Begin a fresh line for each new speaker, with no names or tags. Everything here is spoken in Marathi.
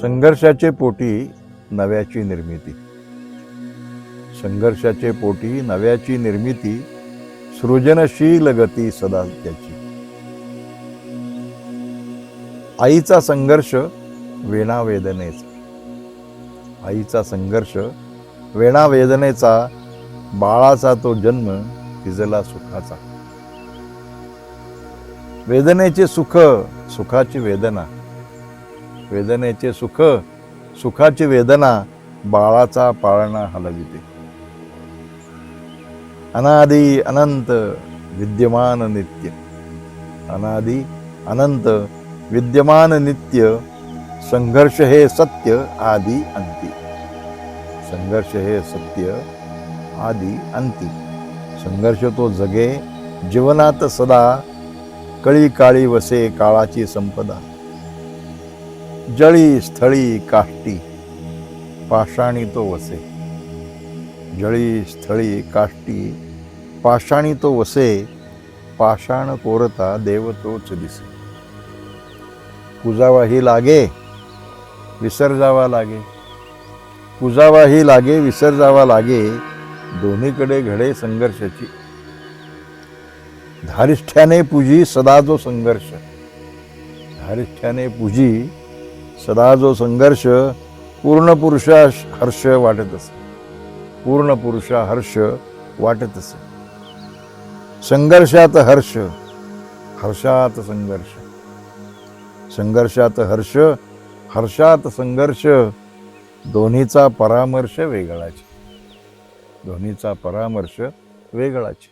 संघर्षाचे पोटी नव्याची निर्मिती. संघर्षाचे पोटी नव्याची निर्मिती, सृजनशील गती सदा त्याची. आईचा संघर्ष वेणा वेदनेचा, आईचा संघर्ष वेणा वेदनेचा, बाळाचा तो जन्म तिजला सुखाचा. वेदनेचे सुख सुखाची वेदना, वेदनेचे सुख सुखाची वेदना, बाळाचा पाळणा हलविते. अनादि अनंत विद्यमान नित्य, अनादि अनंत विद्यमान नित्य, संघर्ष हे सत्य आदि अंती. संघर्ष हे सत्य आदि अंती. संघर्ष तो जगे जीवनात सदा, कळी काळी वसे काळाची संपदा. जळी स्थळी काष्टी पाषाणी तो वसे, जळी स्थळी काष्टी पाषाणी तो वसे, पाषाण कोरता देव तोच दिसे. कुजावाही लागे विसर्जावा लागे, कुजावाही लागे विसर्जावा लागे, दोन्हीकडे घडे संघर्षाची. धारिष्ठ्याने पूजी सदा जो संघर्ष, धारिष्ठ्याने पूजी सदा जो संघर्ष, पूर्ण पुरुषा हर्ष वाटत असे, पूर्ण पुरुषा हर्ष वाटत असे. संघर्षात हर्ष, हर्षात संघर्ष, संघर्षात हर्ष, हर्षात संघर्ष, दोन्हीचा परामर्श वेगळाच, दोन्हीचा परामर्श वेगळाच.